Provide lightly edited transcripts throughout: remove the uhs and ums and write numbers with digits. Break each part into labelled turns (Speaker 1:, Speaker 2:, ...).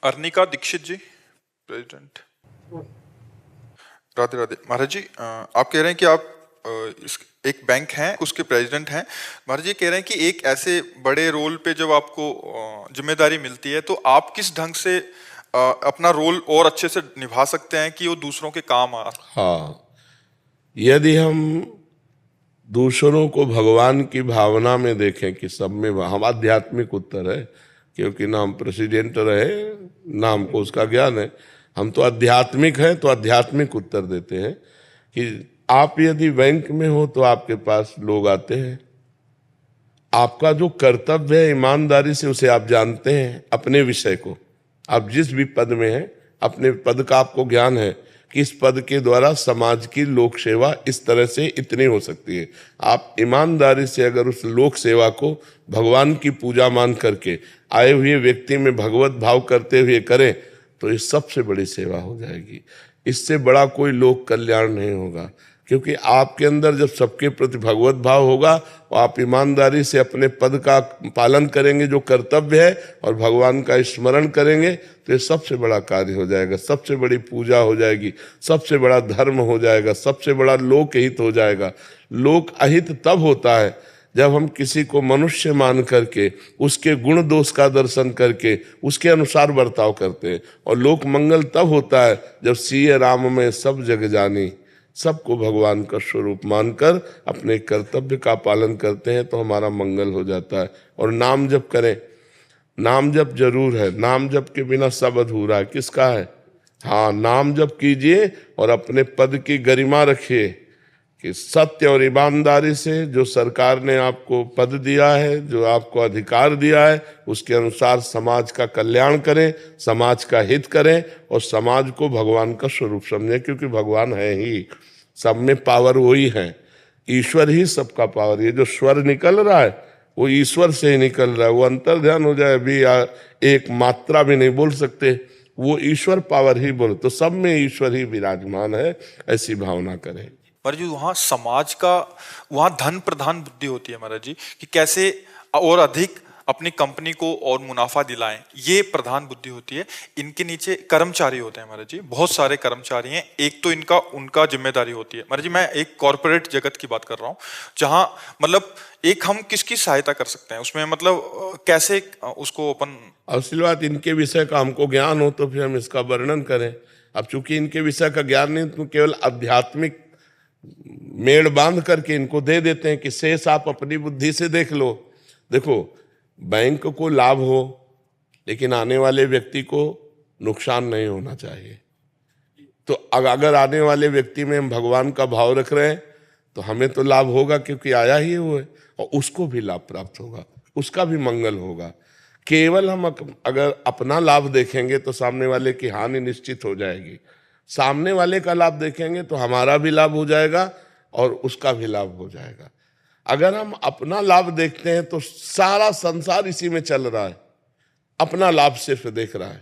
Speaker 1: Arnica Dixit जी, president. Radhe Radhe महाराज जी। आप कह रहे हैं कि आप एक बैंक हैं, उसके प्रेसिडेंट हैं। महाराज जी कह रहे हैं कि एक ऐसे बड़े रोल पे जब आपको जिम्मेदारी मिलती है तो आप किस ढंग से अपना रोल और अच्छे से निभा सकते हैं कि वो दूसरों के काम आ।
Speaker 2: हाँ, यदि हम दूसरों को भगवान की भावना में देखें कि सब में हम आध्यात्मिक उत्तर है, क्योंकि ना हम प्रेसिडेंट रहे ना हमको उसका ज्ञान है। हम तो आध्यात्मिक हैं, तो आध्यात्मिक उत्तर देते हैं कि आप यदि बैंक में हो तो आपके पास लोग आते हैं, आपका जो कर्तव्य है ईमानदारी से उसे आप जानते हैं। अपने विषय को, आप जिस भी पद में हैं, अपने पद का आपको ज्ञान है कि इस पद के द्वारा समाज की लोक सेवा इस तरह से इतनी हो सकती है। आप ईमानदारी से अगर उस लोक सेवा को भगवान की पूजा मान करके आए हुए व्यक्ति में भगवत भाव करते हुए करें तो ये सबसे बड़ी सेवा हो जाएगी। इससे बड़ा कोई लोक कल्याण नहीं होगा, क्योंकि आपके अंदर जब सबके प्रति भगवत भाव होगा और आप ईमानदारी से अपने पद का पालन करेंगे जो कर्तव्य है और भगवान का स्मरण करेंगे तो ये सबसे बड़ा कार्य हो जाएगा, सबसे बड़ी पूजा हो जाएगी, सबसे बड़ा धर्म हो जाएगा, सबसे बड़ा लोक हित हो जाएगा। लोक अहित तब होता है जब हम किसी को मनुष्य मान करके उसके गुण दोष का दर्शन करके उसके अनुसार बर्ताव करते हैं, और लोक मंगल तब होता है जब सिय राम में सब जग जानी, सबको भगवान का स्वरूप मानकर अपने कर्तव्य का पालन करते हैं तो हमारा मंगल हो जाता है। और नाम जप करें, नाम जप जरूर है, नाम जप के बिना सब अधूरा है। किसका है? हाँ, नाम जप कीजिए और अपने पद की गरिमा रखिए कि सत्य और ईमानदारी से जो सरकार ने आपको पद दिया है, जो आपको अधिकार दिया है, उसके अनुसार समाज का कल्याण करें, समाज का हित करें और समाज को भगवान का स्वरूप समझें, क्योंकि भगवान है ही, सब में पावर वही है, ईश्वर ही सबका पावर। ये जो स्वर निकल रहा है वो ईश्वर से ही निकल रहा है। वो अंतर ध्यान हो जाए, अभी एक मात्रा भी नहीं बोल सकते, वो ईश्वर पावर ही बोल, तो सब में ईश्वर ही विराजमान है, ऐसी भावना करें।
Speaker 1: महाराज जी वहाँ समाज का, वहाँ धन प्रधान बुद्धि होती है महाराज जी, कि कैसे और अधिक अपनी कंपनी को और मुनाफा दिलाएं, ये प्रधान बुद्धि होती है। इनके नीचे कर्मचारी होते हैं महाराज जी, बहुत सारे कर्मचारी हैं। एक तो इनका उनका जिम्मेदारी होती है महाराज जी। मैं एक कॉर्पोरेट जगत की बात कर रहा हूँ जहाँ मतलब एक हम किसकी सहायता कर सकते हैं उसमें, मतलब कैसे उसको अपन।
Speaker 2: असली बात, इनके विषय का हमको ज्ञान हो तो फिर हम इसका वर्णन करें। अब चूंकि इनके विषय का ज्ञान नहीं तो केवल आध्यात्मिक मेड़ बांध करके इनको दे देते हैं कि शेष आप अपनी बुद्धि से देख लो। देखो, बैंक को लाभ हो लेकिन आने वाले व्यक्ति को नुकसान नहीं होना चाहिए। तो अगर आने वाले व्यक्ति में हम भगवान का भाव रख रहे हैं तो हमें तो लाभ होगा, क्योंकि आया ही वो है, और उसको भी लाभ प्राप्त होगा, उसका भी मंगल होगा। केवल हम अगर अपना लाभ देखेंगे तो सामने वाले की हानि निश्चित हो जाएगी। सामने वाले का लाभ देखेंगे तो हमारा भी लाभ हो जाएगा और उसका भी लाभ हो जाएगा। अगर हम अपना लाभ देखते हैं तो सारा संसार इसी में चल रहा है, अपना लाभ सिर्फ देख रहा है,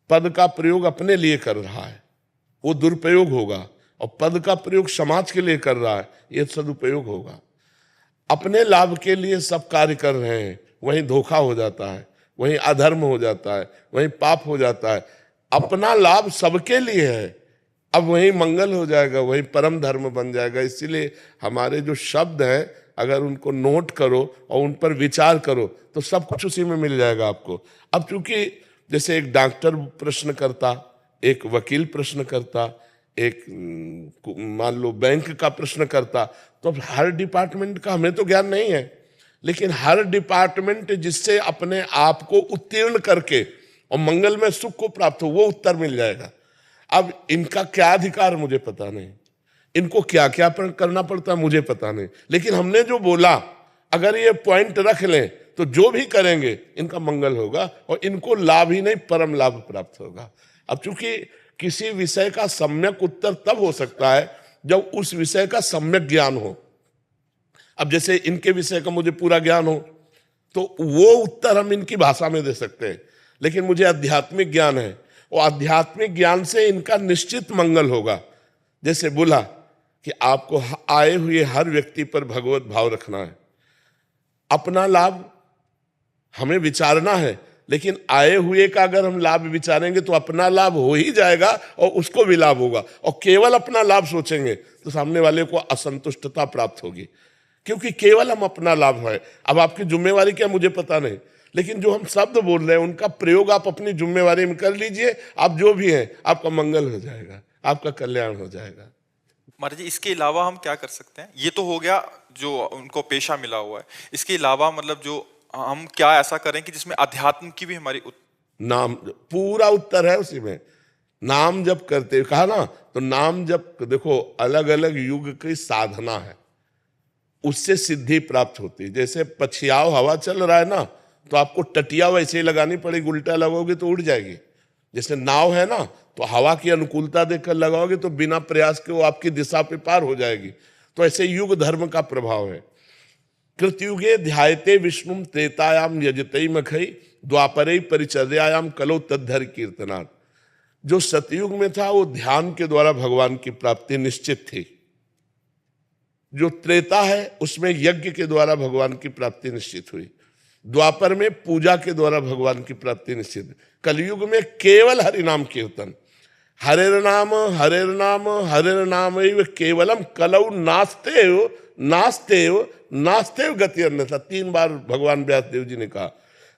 Speaker 2: पद का प्रयोग अपने लिए कर रहा है, वो दुरुपयोग होगा। और पद का प्रयोग समाज के लिए कर रहा है, ये सदुपयोग होगा। अपने लाभ के लिए सब कार्य कर रहे हैं, वहीं धोखा हो जाता है, वहीं अधर्म हो जाता है, वहीं पाप हो जाता है। अपना लाभ सबके लिए है, अब वही मंगल हो जाएगा, वही परम धर्म बन जाएगा। इसीलिए हमारे जो शब्द हैं अगर उनको नोट करो और उन पर विचार करो तो सब कुछ उसी में मिल जाएगा आपको। अब चूंकि जैसे एक डॉक्टर प्रश्न करता, एक वकील प्रश्न करता, एक मान लो बैंक का प्रश्न करता, तो हर डिपार्टमेंट का हमें तो ज्ञान नहीं है, लेकिन हर डिपार्टमेंट जिससे अपने आप को उत्तीर्ण करके और मंगल में सुख को प्राप्त हो वो उत्तर मिल जाएगा। अब इनका क्या अधिकार मुझे पता नहीं, इनको क्या क्या करना पड़ता है मुझे पता नहीं, लेकिन हमने जो बोला अगर ये पॉइंट रख लें तो जो भी करेंगे इनका मंगल होगा और इनको लाभ ही नहीं परम लाभ प्राप्त होगा। अब चूंकि किसी विषय का सम्यक उत्तर तब हो सकता है जब उस विषय का सम्यक ज्ञान हो। अब जैसे इनके विषय का मुझे पूरा ज्ञान हो तो वो उत्तर हम इनकी भाषा में दे सकते हैं, लेकिन मुझे आध्यात्मिक ज्ञान है और आध्यात्मिक ज्ञान से इनका निश्चित मंगल होगा। जैसे बोला कि आपको आए हुए हर व्यक्ति पर भगवत भाव रखना है, अपना लाभ हमें विचारना है, लेकिन आए हुए का अगर हम लाभ विचारेंगे तो अपना लाभ हो ही जाएगा और उसको भी लाभ होगा, और केवल अपना लाभ सोचेंगे तो सामने वाले को असंतुष्टता प्राप्त होगी, क्योंकि केवल हम अपना लाभ है। अब आपकी जिम्मेवारी क्या मुझे पता नहीं, लेकिन जो हम शब्द बोल रहे हैं उनका प्रयोग आप अपनी जिम्मेवारी में कर लीजिए। आप जो भी हैं, आपका मंगल हो जाएगा, आपका कल्याण हो जाएगा।
Speaker 1: महाराज जी, इसके अलावा हम क्या कर सकते हैं? ये तो हो गया जो उनको पेशा मिला हुआ है, इसके अलावा मतलब जो हम क्या ऐसा करें कि जिसमें अध्यात्म की भी हमारी
Speaker 2: नाम, पूरा उत्तर है उसी में। नाम जप करते कहा ना, तो नाम जप देखो अलग अलग युग की साधना है, उससे सिद्धि प्राप्त होती है। जैसे पछियाव हवा चल रहा है ना, तो आपको टटिया वैसे ही लगानी पड़ेगी, उल्टा लगाओगे तो उड़ जाएगी। जैसे नाव है ना, तो हवा की अनुकूलता देखकर लगाओगे तो बिना प्रयास के वो आपकी दिशा पे पार हो जाएगी। तो ऐसे युग धर्म का प्रभाव है। कृतयुगे ध्यायते विष्णु त्रेतायाम यजते मखई द्वापरे परिचर्यायाम कलो तद्धर कीर्तनाथ। जो सतयुग में था वो ध्यान के द्वारा भगवान की प्राप्ति निश्चित थी। जो त्रेता है उसमें यज्ञ के द्वारा भगवान की प्राप्ति निश्चित हुई। द्वापर में पूजा के द्वारा भगवान की प्राप्ति निश्चित। कलयुग में केवल हरिनाम कीर्तन, हरेर नाम हरेर नाम हरेर नाम केवलम कलौ नास्तेव नास्तेव नास्तेव गति अन्यथा। 3 बार भगवान व्यासदेव जी ने कहा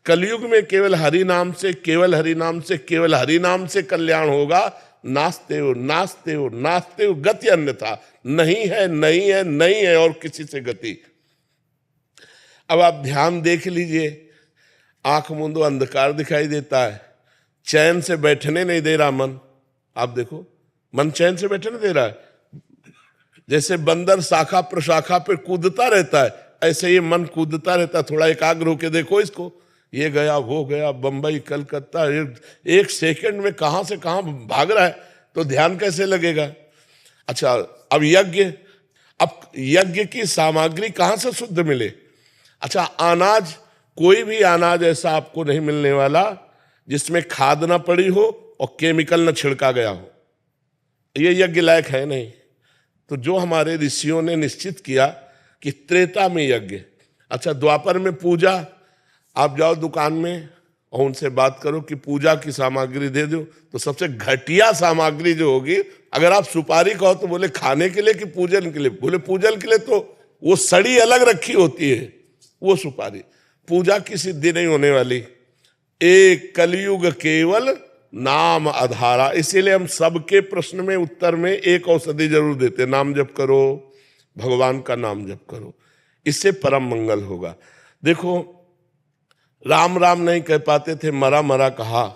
Speaker 2: कलयुग में केवल हरि नाम से, केवल हरि नाम से, केवल हरि नाम से कल्याण होगा। नास्तेव नास्तेव नास्तेव गति अन्यथा, नहीं है नहीं है नहीं है और किसी से गति। अब आप ध्यान देख लीजिए, आंख मूंदो अंधकार दिखाई देता है, चैन से बैठने नहीं दे रहा मन। आप देखो मन चैन से बैठने दे रहा है। जैसे बंदर शाखा प्रशाखा पे कूदता रहता है, ऐसे ये मन कूदता रहता है। थोड़ा एकाग्र होके देखो इसको, ये गया वो गया, बंबई कलकत्ता, एक सेकंड में कहां से कहां भाग रहा है, तो ध्यान कैसे लगेगा। अच्छा, अब यज्ञ की सामग्री कहां से शुद्ध मिले। अच्छा, अनाज, कोई भी अनाज ऐसा आपको नहीं मिलने वाला जिसमें खाद ना पड़ी हो और केमिकल ना छिड़का गया हो, ये यज्ञ लायक है नहीं। तो जो हमारे ऋषियों ने निश्चित किया कि त्रेता में यज्ञ। अच्छा, द्वापर में पूजा, आप जाओ दुकान में और उनसे बात करो कि पूजा की सामग्री दे दो, तो सबसे घटिया सामग्री जो होगी, अगर आप सुपारी कहो तो बोले खाने के लिए कि पूजन के लिए, बोले पूजन के लिए, तो वो सड़ी अलग रखी होती है वो सुपारी। पूजा की सिद्धि नहीं होने वाली। एक कलयुग केवल नाम आधारा। इसीलिए हम सबके प्रश्न में उत्तर में एक औषधि जरूर देते, नाम जप करो, भगवान का नाम जप करो, इससे परम मंगल होगा। देखो, राम राम नहीं कह पाते थे, मरा मरा कहा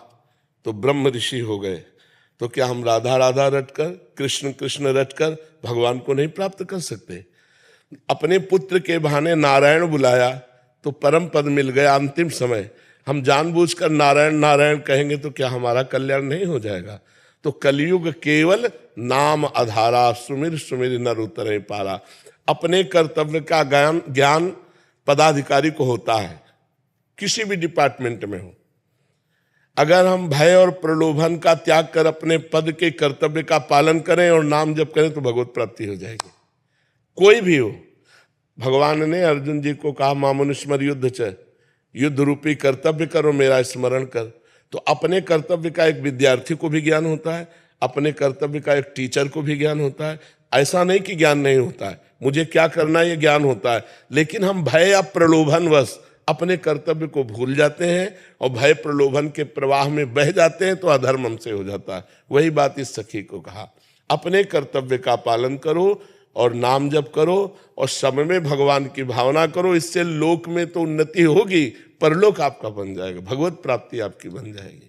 Speaker 2: तो ब्रह्म ऋषि हो गए। तो क्या हम राधा राधा रटकर, कृष्ण कृष्ण रटकर भगवान को नहीं प्राप्त कर सकते। अपने पुत्र के बहाने नारायण बुलाया तो परम पद मिल गया अंतिम समय। हम जानबूझकर नारायण नारायण कहेंगे तो क्या हमारा कल्याण नहीं हो जाएगा। तो कलयुग केवल नाम आधारा, सुमिर सुमिर नर उतरे पारा। अपने कर्तव्य का ज्ञान पदाधिकारी को होता है, किसी भी डिपार्टमेंट में हो। अगर हम भय और प्रलोभन का त्याग कर अपने पद के कर्तव्य का पालन करें और नाम जप करें तो भगवत प्राप्ति हो जाएगी। कोई भी हो। भगवान ने अर्जुन जी को कहा मामनुस्मर युद्ध च, युद्ध रूपी कर्तव्य करो, मेरा स्मरण कर। तो अपने कर्तव्य का एक विद्यार्थी को भी ज्ञान होता है, अपने कर्तव्य का एक टीचर को भी ज्ञान होता है। ऐसा नहीं कि ज्ञान नहीं होता है, मुझे क्या करना है ये ज्ञान होता है, लेकिन हम भय या प्रलोभनवश अपने कर्तव्य को भूल जाते हैं और भय प्रलोभन के प्रवाह में बह जाते हैं, तो अधर्म हमसे हो जाता है। वही बात इस सखी को कहा, अपने कर्तव्य का पालन करो और नाम जप करो और समय में भगवान की भावना करो। इससे लोक में तो उन्नति होगी, परलोक आपका बन जाएगा, भगवत प्राप्ति आपकी बन जाएगी।